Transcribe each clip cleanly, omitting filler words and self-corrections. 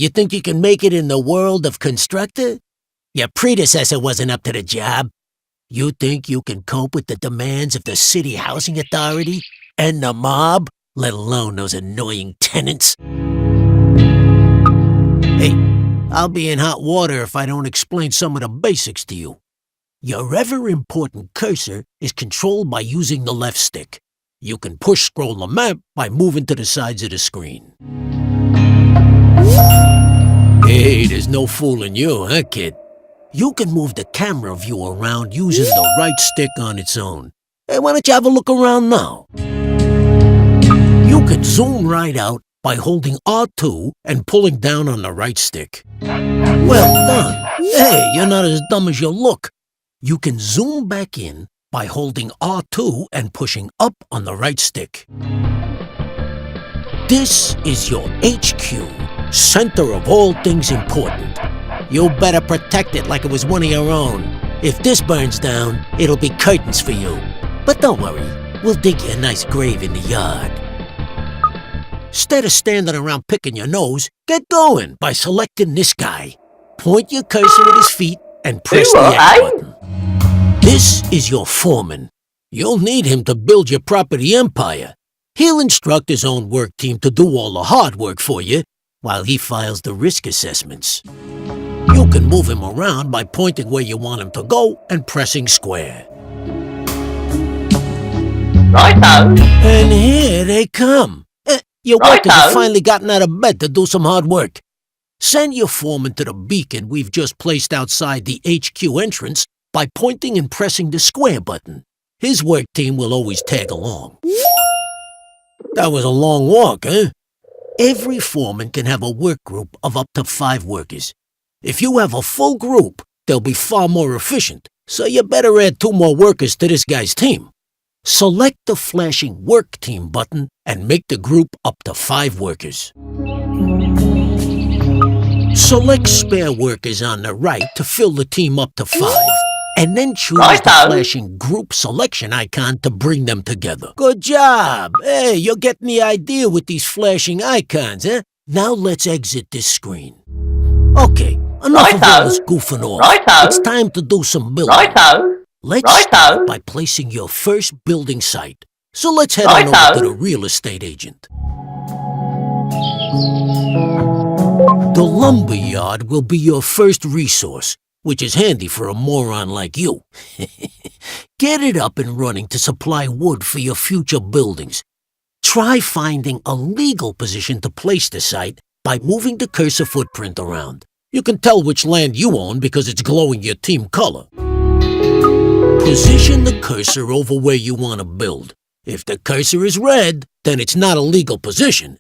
you think you can make it in the world of Constructor? Your predecessor wasn't up to the job. You think you can cope with the demands of the City Housing Authority and the mob, let alone those annoying tenants? Hey, I'll be in hot water if I don't explain some of the basics to you. Your ever-important cursor is controlled by using the left stick. You can push-scroll the map by moving to the sides of the screen. Hey, there's no fooling you, huh, kid? You can move the camera view around using the right stick on its own. Hey, why don't you have a look around now? You can zoom right out by holding R2 and pulling down on the right stick. Well done. Hey, you're not as dumb as you look. You can zoom back in by holding R2 and pushing up on the right stick. This is your HQ, center of all things important. You better protect it like it was one of your own. If this burns down, it'll be curtains for you. But don't worry, we'll dig you a nice grave in the yard. Instead of standing around picking your nose, get going by selecting this guy. Point your cursor at his feet and press the X button. This is your foreman. You'll need him to build your property empire. He'll instruct his own work team to do all the hard work for you while he files the risk assessments. You can move him around by pointing where you want him to go and pressing square. Righto. And here they come. Your workers have finally gotten out of bed to do some hard work. Send your foreman to the beacon we've just placed outside the HQ entrance by pointing and pressing the square button. His work team will always tag along. That was a long walk, huh? Every foreman can have a work group of up to 5 workers. If you have a full group, they'll be far more efficient, so you better add 2 more workers to this guy's team. Select the flashing Work Team button and make the group up to 5 workers. Select spare workers on the right to fill the team up to 5, and then choose the flashing Group Selection icon to bring them together. Good job! Hey, you're getting the idea with these flashing icons, eh? Now let's exit this screen. Okay, enough of all this goofing off. It's time to do some building. Let's start by placing your first building site. So let's head on over to the real estate agent. The lumber yard will be your first resource, which is handy for a moron like you. Get it up and running to supply wood for your future buildings. Try finding a legal position to place the site by moving the cursor footprint around. You can tell which land you own because it's glowing your team color. Position the cursor over where you want to build. If the cursor is red, then it's not a legal position.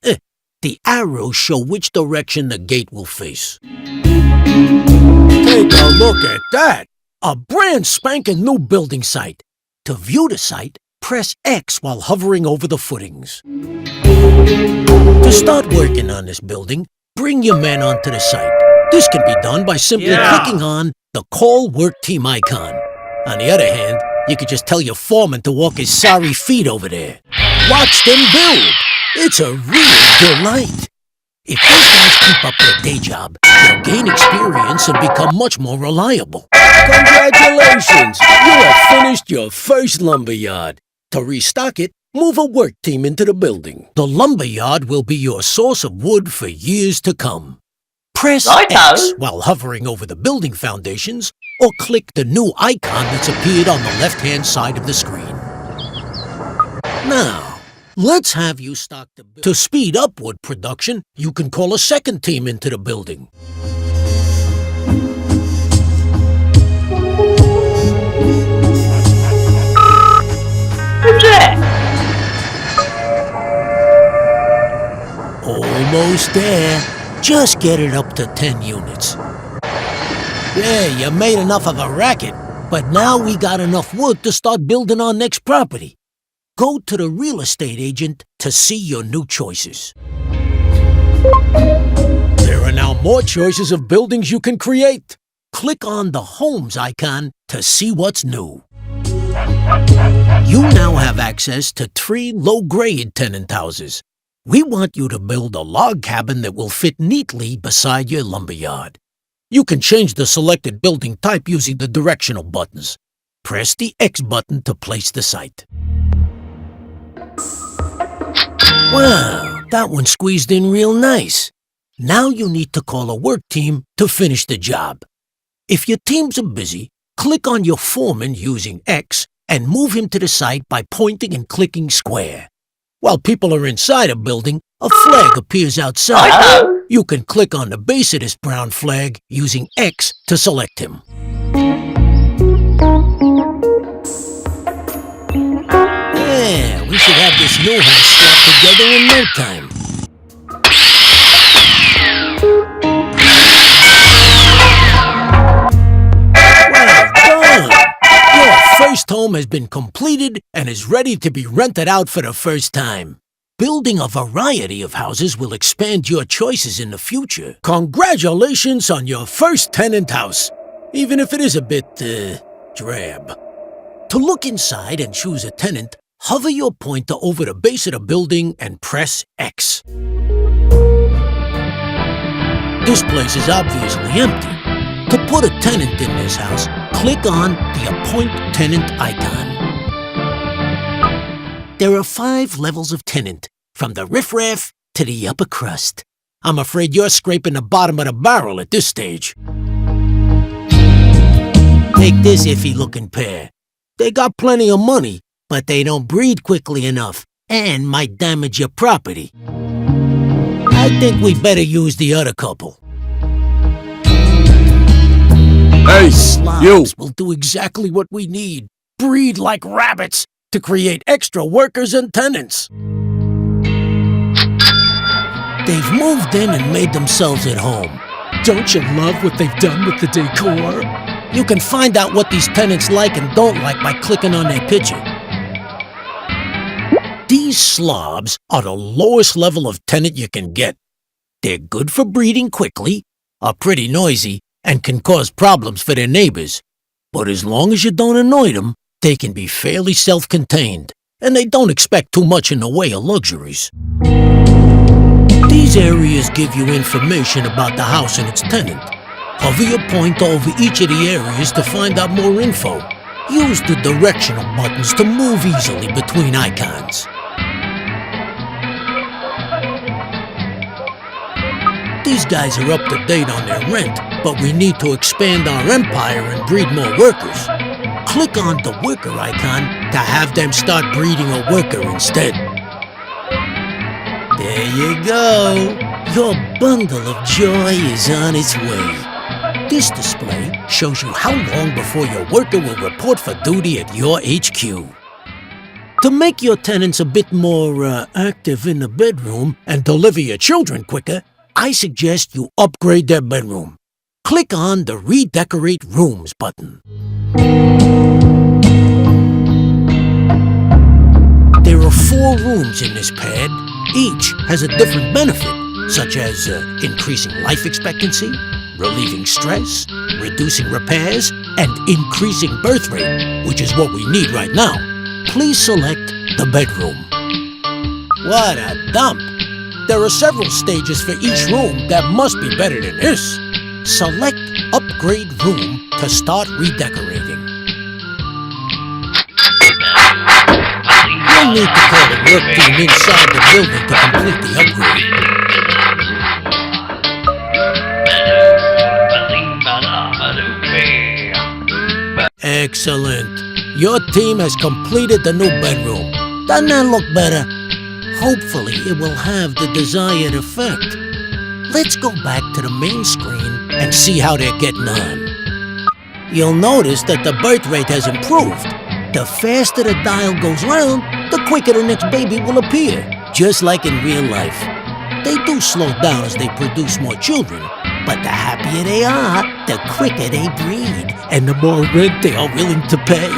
The arrows show which direction the gate will face. Take a look at that! A brand spanking new building site. To view the site, press X while hovering over the footings. To start working on this building, bring your men onto the site. This can be done by simply clicking on the Call Work Team icon. On the other hand, you could just tell your foreman to walk his sorry feet over there. Watch them build! It's a real delight! If these guys keep up their day job, they'll gain experience and become much more reliable. Congratulations! You have finished your first lumberyard. To restock it, move a work team into the building. The lumberyard will be your source of wood for years to come. Press X while hovering over the building foundations, or click the new icon that's appeared on the left-hand side of the screen. Now, let's have you stock the building. To speed up wood production, you can call a second team into the building. Almost there. Just get it up to 10 units. Yeah, you made enough of a racket, but now we got enough wood to start building our next property. Go to the real estate agent to see your new choices. There are now more choices of buildings you can create. Click on the Homes icon to see what's new. You now have access to 3 low-grade tenant houses. We want you to build a log cabin that will fit neatly beside your lumberyard. You can change the selected building type using the directional buttons. Press the X button to place the site. Wow, that one squeezed in real nice. Now you need to call a work team to finish the job. If your teams are busy, click on your foreman using X and move him to the site by pointing and clicking square. While people are inside a building, a flag appears outside. You can click on the base of this brown flag using X to select him. Yeah, we should have this new house strapped together in no time. Well done! Your first home has been completed and is ready to be rented out for the first time. Building a variety of houses will expand your choices in the future. Congratulations on your first tenant house, even if it is a bit, drab. To look inside and choose a tenant, hover your pointer over the base of the building and press X. This place is obviously empty. To put a tenant in this house, click on the Appoint Tenant icon. There are 5 levels of tenant, from the riffraff to the upper crust. I'm afraid you're scraping the bottom of the barrel at this stage. Take this iffy-looking pair. They got plenty of money, but they don't breed quickly enough and might damage your property. I think we better use the other couple. Hey, Slobs will do exactly what we need. Breed like rabbits to create extra workers and tenants. They've moved in and made themselves at home. Don't you love what they've done with the decor? You can find out what these tenants like and don't like by clicking on their picture. These slobs are the lowest level of tenant you can get. They're good for breeding quickly, are pretty noisy, and can cause problems for their neighbors. But as long as you don't annoy them, they can be fairly self-contained, and they don't expect too much in the way of luxuries. These areas give you information about the house and its tenant. Hover your pointer over each of the areas to find out more info. Use the directional buttons to move easily between icons. These guys are up to date on their rent, but we need to expand our empire and breed more workers. Click on the worker icon to have them start breeding a worker instead. There you go. Your bundle of joy is on its way. This display shows you how long before your worker will report for duty at your HQ. To make your tenants a bit more active in the bedroom and deliver your children quicker, I suggest you upgrade their bedroom. Click on the Redecorate Rooms button. There are 4 rooms in this pad. Each has a different benefit, such as increasing life expectancy, relieving stress, reducing repairs, and increasing birth rate, which is what we need right now. Please select the bedroom. What a dump! There are several stages for each room that must be better than this. Select Upgrade Room to start redecorating. You'll need to call the work team inside the building to complete the upgrade. Excellent. Your team has completed the new bedroom. Doesn't that look better? Hopefully it will have the desired effect. Let's go back to the main screen and see how they're getting on. You'll notice that the birth rate has improved. The faster the dial goes round, the quicker the next baby will appear, just like in real life. They do slow down as they produce more children, but the happier they are, the quicker they breed, and the more rent they are willing to pay.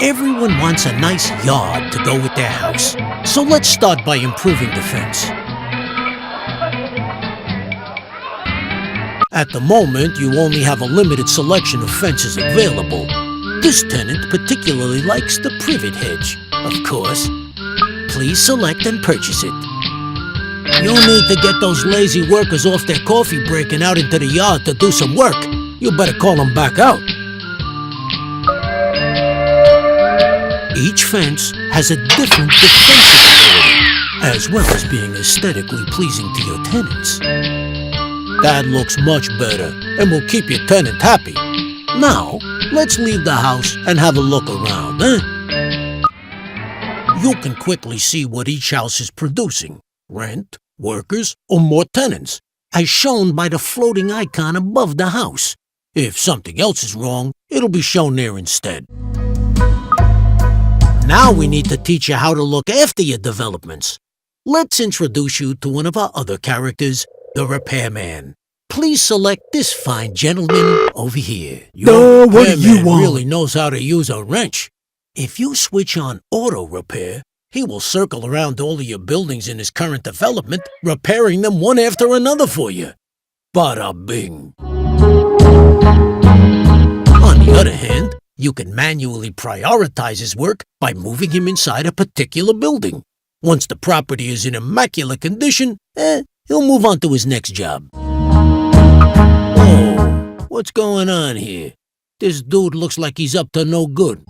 Everyone wants a nice yard to go with their house, so let's start by improving the fence. At the moment, you only have a limited selection of fences available. This tenant particularly likes the privet hedge, of course. Please select and purchase it. You need to get those lazy workers off their coffee break and out into the yard to do some work. You better call them back out. Each fence has a different defensive ability, as well as being aesthetically pleasing to your tenants. That looks much better and will keep your tenant happy. Now, let's leave the house and have a look around, eh? You can quickly see what each house is producing. Rent, workers, or more tenants, as shown by the floating icon above the house. If something else is wrong, it'll be shown there instead. Now we need to teach you how to look after your developments. Let's introduce you to one of our other characters, the repairman. Please select this fine gentleman over here. Your what do you repairman want? really knows how to use a wrench. If you switch on auto repair, he will circle around all of your buildings in his current development, repairing them one after another for you. Bada bing. On the other hand, you can manually prioritize his work by moving him inside a particular building. Once the property is in immaculate condition, he'll move on to his next job. Oh, what's going on here? This dude looks like he's up to no good.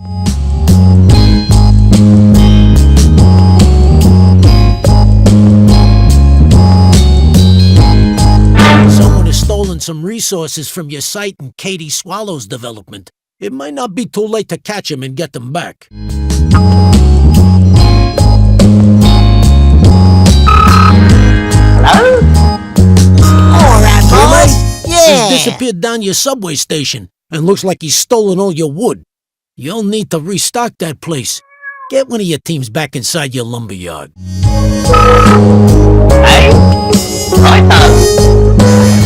Someone has stolen some resources from your site in Katie Swallow's development. It might not be too late to catch him and get them back. Hello? Alright, boss. He's Yeah. disappeared down your subway station and looks like he's stolen all your wood. You'll need to restock that place. Get one of your teams back inside your lumberyard. Hey? Righto.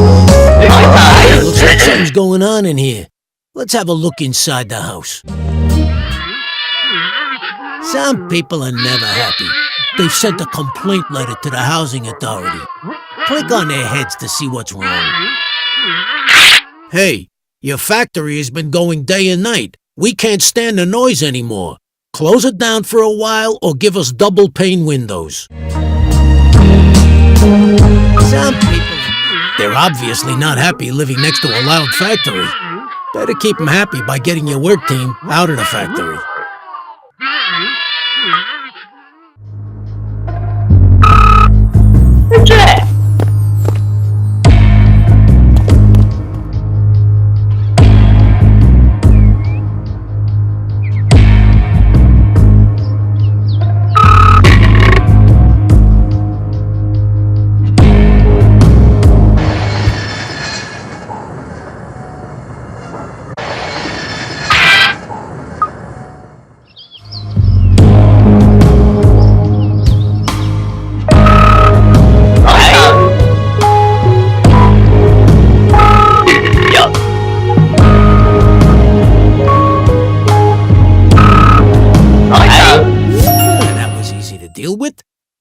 Hey, looks like something's going on in here. Let's have a look inside the house. Some people are never happy. They've sent a complaint letter to the housing authority. Click on their heads to see what's wrong. Hey, your factory has been going day and night. We can't stand the noise anymore. Close it down for a while or give us double pane windows. Some people, they're obviously not happy living next to a loud factory. Better keep them happy by getting your work team out of the factory. Who's that?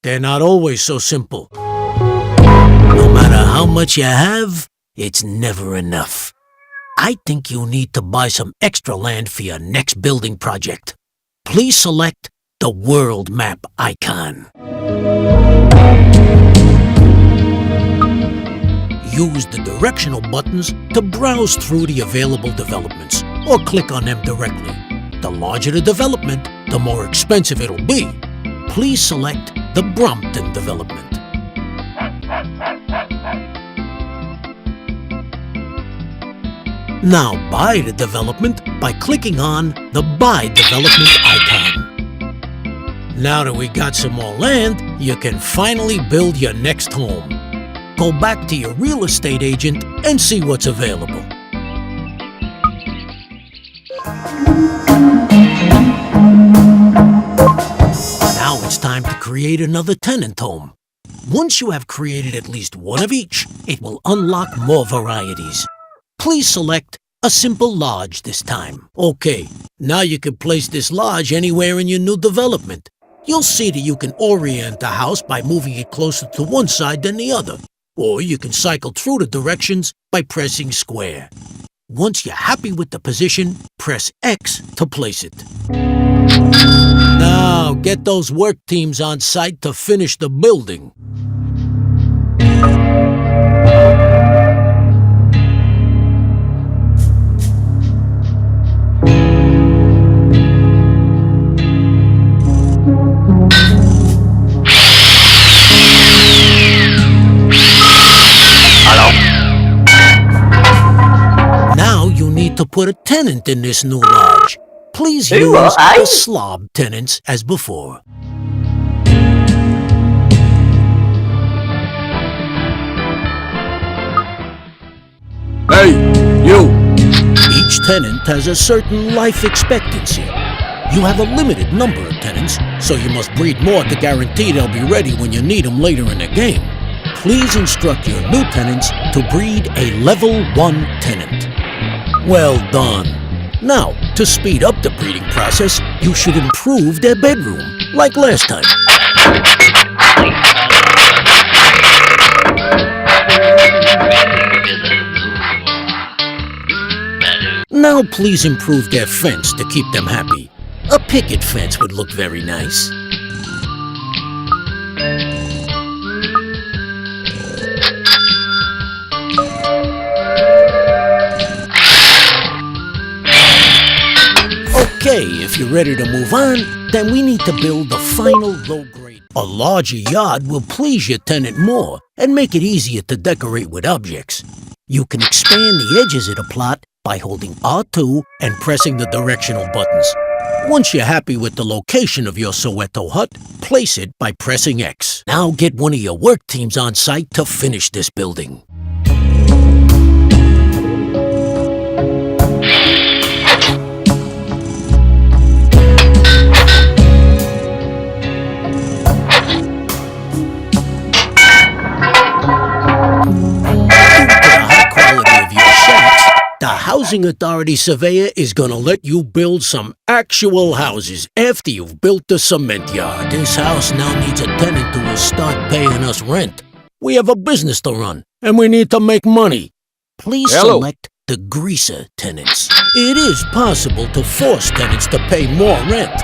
They're not always so simple. No matter how much you have, it's never enough. I think you need to buy some extra land for your next building project. Please select the world map icon. Use the directional buttons to browse through the available developments, or click on them directly. The larger the development, the more expensive it'll be. Please select the Brompton development. Now buy the development by clicking on the Buy Development icon. Now that we got some more land, you can finally build your next home. Go back to your real estate agent and see what's available. Now it's time to create another tenant home. Once you have created at least one of each, it will unlock more varieties. Please select a simple lodge this time. Okay, now you can place this lodge anywhere in your new development. You'll see that you can orient the house by moving it closer to one side than the other. Or you can cycle through the directions by pressing square. Once you're happy with the position, press X to place it. Now, get those work teams on site to finish the building. To put a tenant in this new lodge. Please use the slob tenants as before. Hey, you! Each tenant has a certain life expectancy. You have a limited number of tenants, so you must breed more to guarantee they'll be ready when you need them later in the game. Please instruct your new tenants to breed a level 1 tenant. Well done. Now, to speed up the breeding process, you should improve their bedroom, like last time. Now please improve their fence to keep them happy. A picket fence would look very nice. Okay, if you're ready to move on, then we need to build the final low-grade. A larger yard will please your tenant more and make it easier to decorate with objects. You can expand the edges of the plot by holding R2 and pressing the directional buttons. Once you're happy with the location of your Soweto hut, place it by pressing X. Now get one of your work teams on site to finish this building. The Housing Authority Surveyor is gonna let you build some actual houses after you've built the cement yard. This house now needs a tenant who will start paying us rent. We have a business to run, and we need to make money. Please select the greaser tenants. It is possible to force tenants to pay more rent.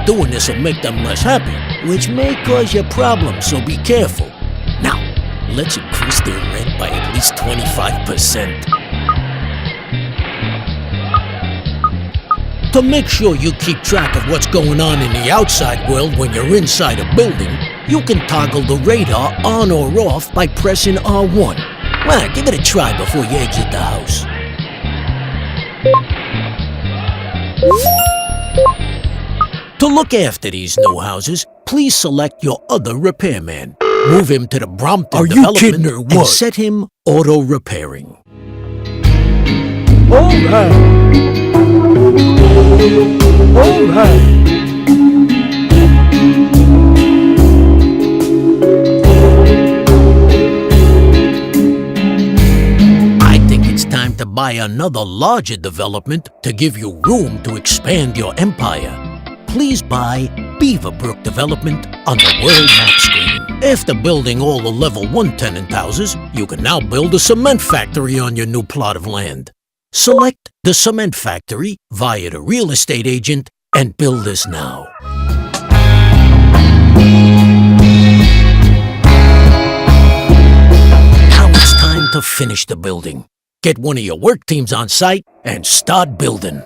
Doing this will make them less happy, which may cause you problems, so be careful. Now, let's increase their rent by at least 25%. To make sure you keep track of what's going on in the outside world when you're inside a building, you can toggle the radar on or off by pressing R1. Well, give it a try before you exit the house. To look after these new houses, please select your other repairman. Move him to the Brompton development and set him auto-repairing. All right. I think it's time to buy another larger development to give you room to expand your empire. Please buy Beaverbrook Development on the world map screen. After building all the level 1 tenant houses, you can now build a cement factory on your new plot of land. Select the cement factory via the real estate agent and build this now. Now it's time to finish the building. Get one of your work teams on site and start building.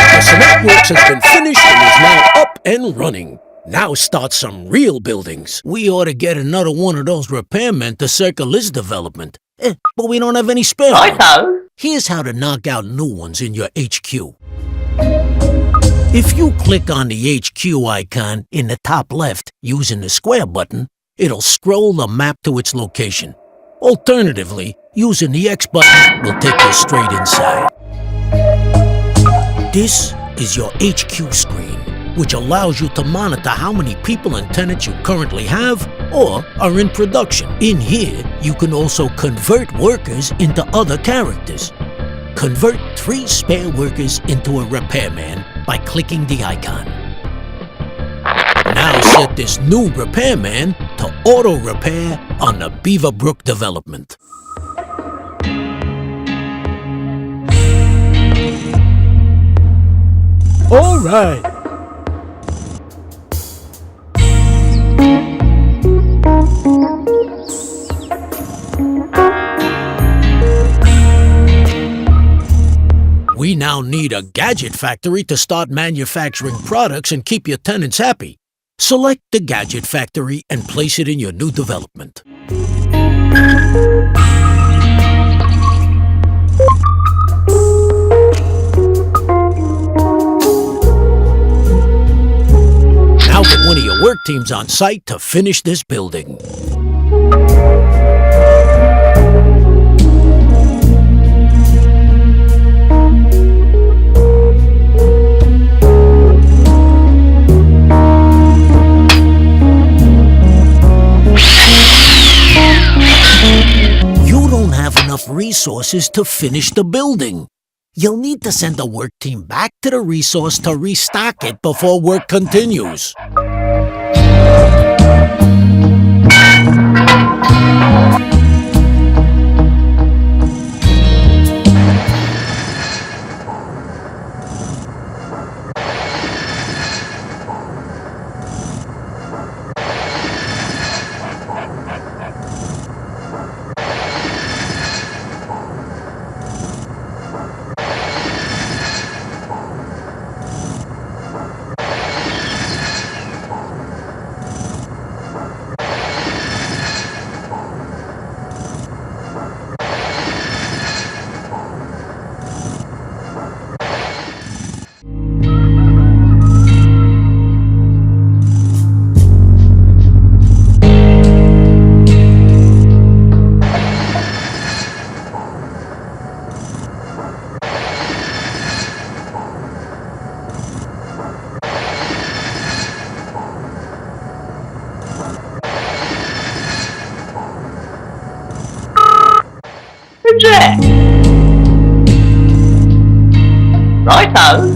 The cement works has been finished and is now up and running. Now start some real buildings. We ought to get another one of those repairmen to circle this development. But we don't have any spare ones. Here's how to knock out new ones in your HQ. If you click on the HQ icon in the top left using the square button, it'll scroll the map to its location. Alternatively, using the X button will take you straight inside. This is your HQ screen, which allows you to monitor how many people and tenants you currently have or are in production. In here, you can also convert workers into other characters. Convert 3 spare workers into a repairman by clicking the icon. Now set this new repairman to auto repair on the Beaverbrook development. All right. We now need a gadget factory to start manufacturing products and keep your tenants happy. Select the gadget factory and place it in your new development. Now get one of your work teams on site to finish this building. You don't have enough resources to finish the building. You'll need to send a work team back to the resource to restock it before work continues. Reject. Righto.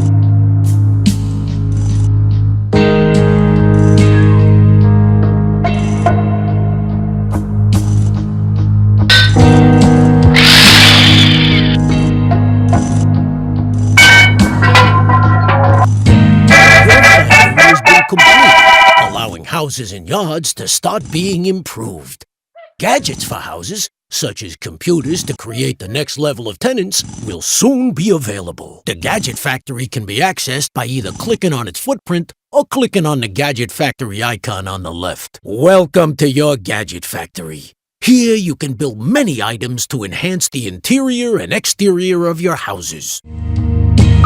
Allowing houses and yards to start being improved. Gadgets for houses, such as computers to create the next level of tenants, will soon be available. The Gadget Factory can be accessed by either clicking on its footprint or clicking on the Gadget Factory icon on the left. Welcome to your Gadget Factory. Here you can build many items to enhance the interior and exterior of your houses.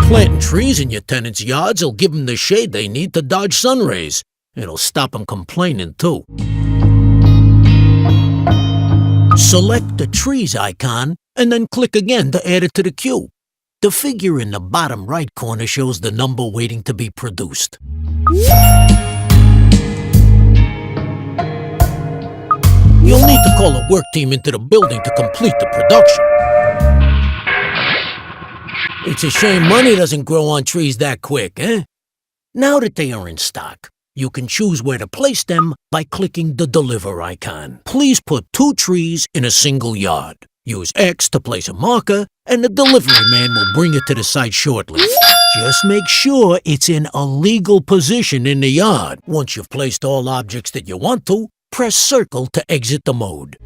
Planting trees in your tenants' yards will give them the shade they need to dodge sun rays. It'll stop them complaining too. Select the trees icon and then click again to add it to the queue. The figure in the bottom right corner shows the number waiting to be produced. You'll need to call a work team into the building to complete the production. It's a shame money doesn't grow on trees that quick, eh? Now that they are in stock, you can choose where to place them by clicking the Deliver icon. Please put 2 trees in a single yard. Use X to place a marker, and the delivery man will bring it to the site shortly. Just make sure it's in a legal position in the yard. Once you've placed all objects that you want to, press circle to exit the mode.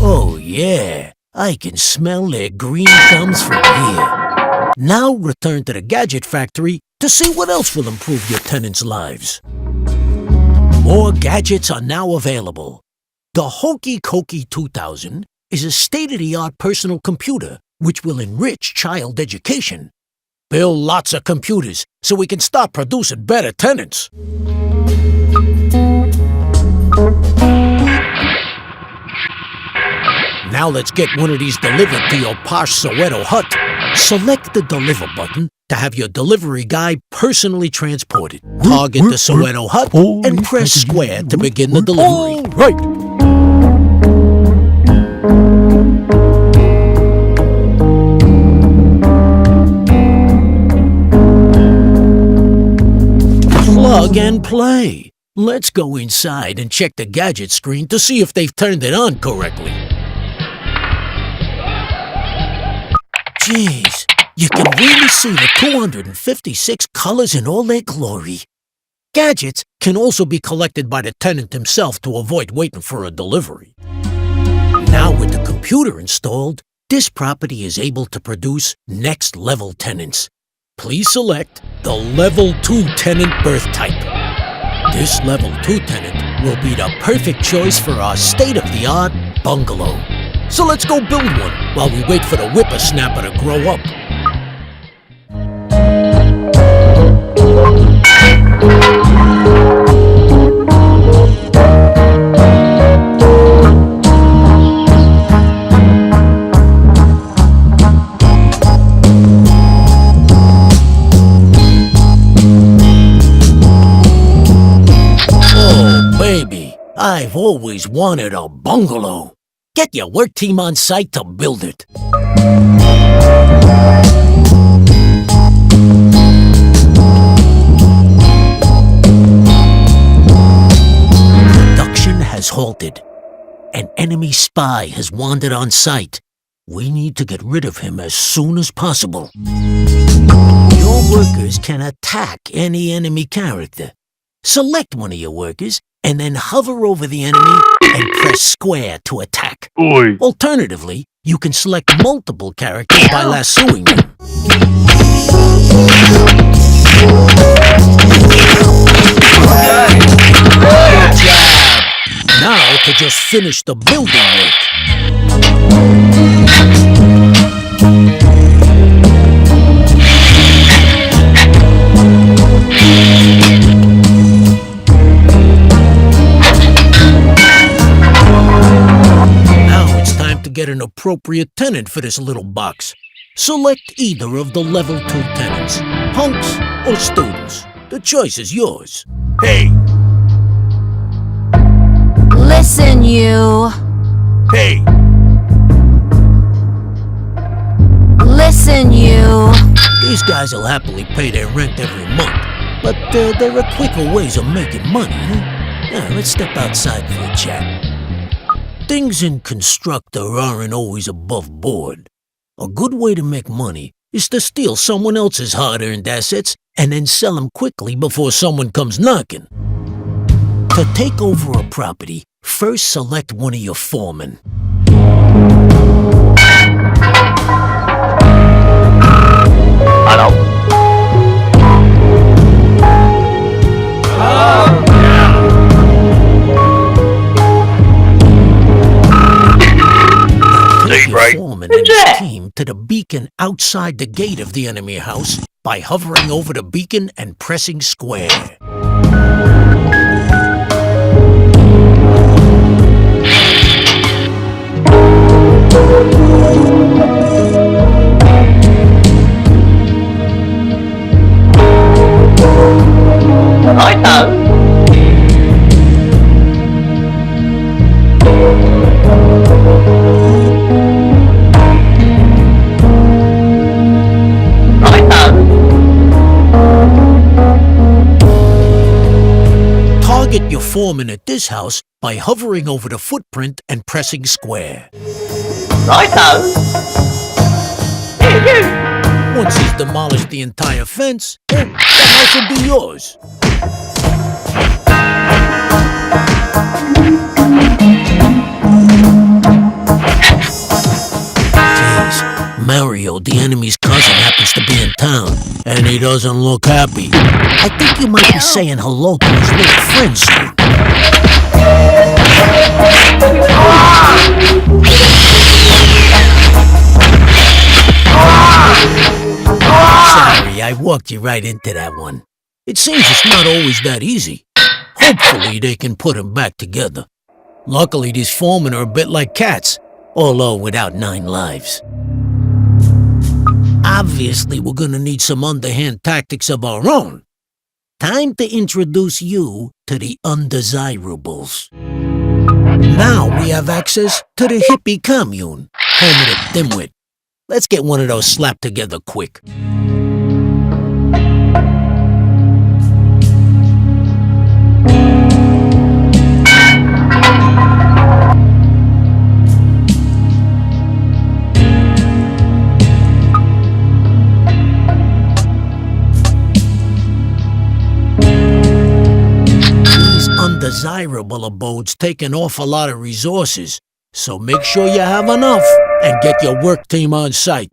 Oh yeah, I can smell their green thumbs from here. Now return to the Gadget Factory to see what else will improve your tenants' lives. More gadgets are now available. The Hokey Cokey 2000 is a state-of-the-art personal computer which will enrich child education. Build lots of computers so we can start producing better tenants. Now let's get one of these delivered to your posh Soweto hut. Select the Deliver button to have your delivery guy personally transported. Target the Soweto hut and press square to begin the delivery. Right. Plug and play. Let's go inside and check the gadget screen to see if they've turned it on correctly. Jeez, you can really see the 256 colors in all their glory. Gadgets can also be collected by the tenant himself to avoid waiting for a delivery. Now with the computer installed, this property is able to produce next-level tenants. Please select the Level 2 tenant birth type. This Level 2 tenant will be the perfect choice for our state-of-the-art bungalow. So let's go build one while we wait for the whippersnapper to grow up. I've always wanted a bungalow. Get your work team on site to build it. Production has halted. An enemy spy has wandered on site. We need to get rid of him as soon as possible. Your workers can attack any enemy character. Select one of your workers and then hover over the enemy and press square to attack. Oi. Alternatively, you can select multiple characters by lassoing them. Good job! Now to just finish the building work. Get an appropriate tenant for this little box. Select either of the Level 2 tenants, punks or students. The choice is yours. Hey. Listen, you. Hey. Listen, you. These guys will happily pay their rent every month, but there are quicker ways of making money, huh? Yeah, let's step outside for a chat. Things in Constructor aren't always above board. A good way to make money is to steal someone else's hard-earned assets and then sell them quickly before someone comes knocking. To take over a property, first select one of your foremen. Hello. Take your foreman and his team to the beacon outside the gate of the enemy house by hovering over the beacon and pressing square. Righto. Target your foreman at this house by hovering over the footprint and pressing square. Righto. Here you. Once he's demolished the entire fence, the house will be yours. Jeez, Mario, the enemy's cousin, happens to be in town, and he doesn't look happy. I think you might be saying hello to his little friend soon. Sorry, I walked you right into that one. It seems it's not always that easy. Hopefully they can put them back together. Luckily, these foremen are a bit like cats, although without 9 lives. Obviously, we're gonna need some underhand tactics of our own. Time to introduce you to the undesirables. Now we have access to the hippie commune, home of the dimwit. Let's get one of those slapped together quick. Undesirable abodes take an awful lot of resources, so make sure you have enough and get your work team on site.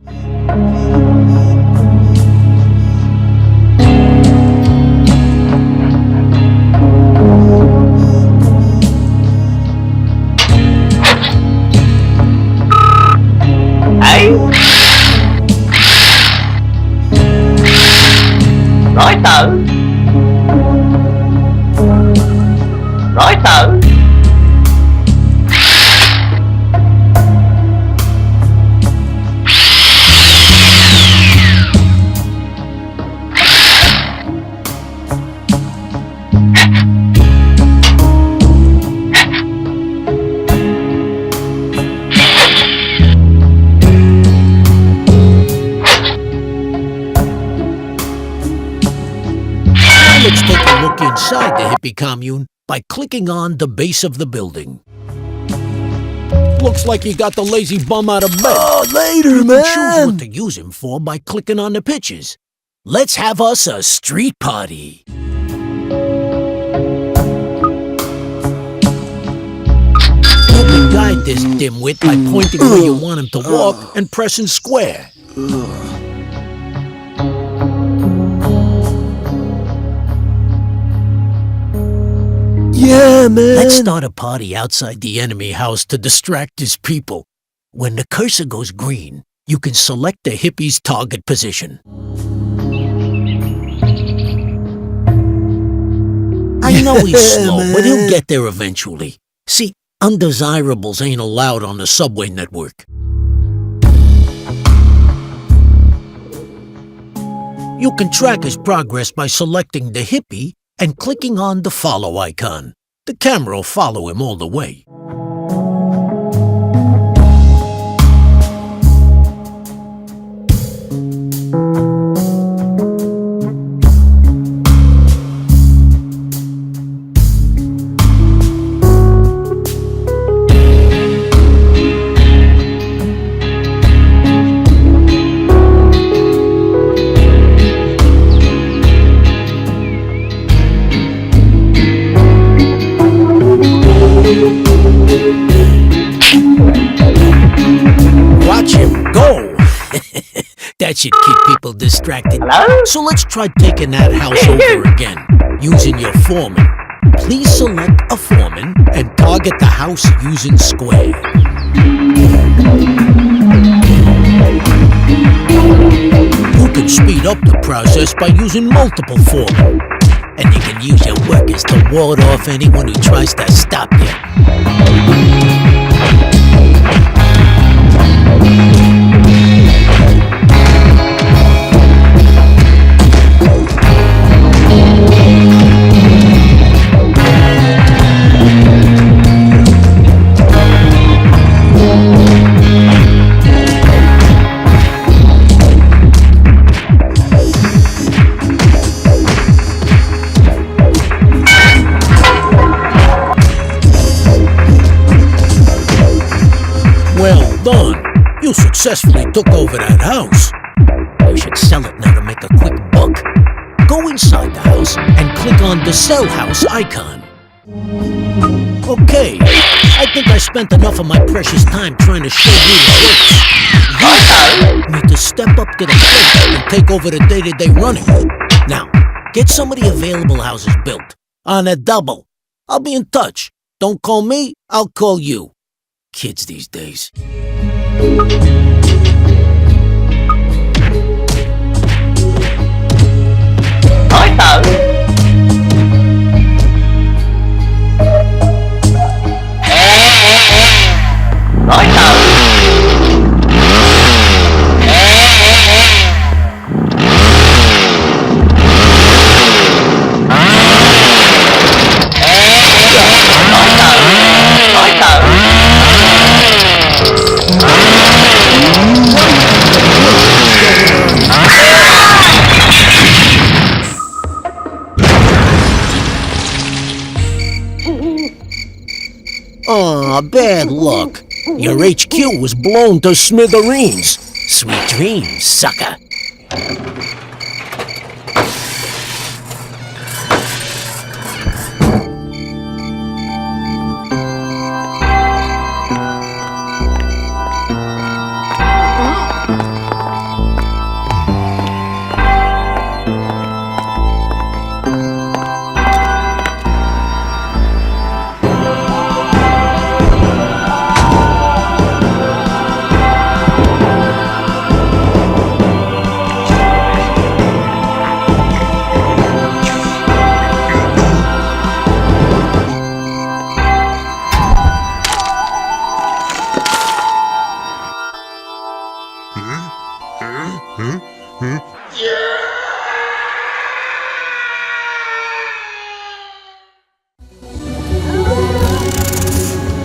Hey? Righto. Righto. Let's take a look inside the hippie commune by clicking on the base of the building. Looks like you got the lazy bum out of bed. Oh, later, You can choose man. what to use him for by clicking on the pictures. Let's have us a street party. You can guide this dimwit by pointing where you want him to walk and pressing square. Yeah, man. Let's start a party outside the enemy house to distract his people. When the cursor goes green, you can select the hippie's target position. I know he's slow, but he'll get there eventually. See, undesirables ain't allowed on the subway network. You can track his progress by selecting the hippie and clicking on the follow icon. The camera will follow him all the way. Watch him go! That should keep people distracted. Hello? So let's try taking that house over again, using your foreman. Please select a foreman and target the house using square. You can speed up the process by using multiple foremen. And you can use your workers to ward off anyone who tries to stop you. Well done. You successfully took over that house. You should sell it now to make a quick buck. Go inside the house and click on the sell house icon. Okay, I think I spent enough of my precious time trying to show you the works. You need to step up to the plate and take over the day-to-day running. Now, get some of the available houses built. On a double. I'll be in touch. Don't call me, I'll call you. Kids these days. Aw, bad luck. Your HQ was blown to smithereens. Sweet dreams, sucker.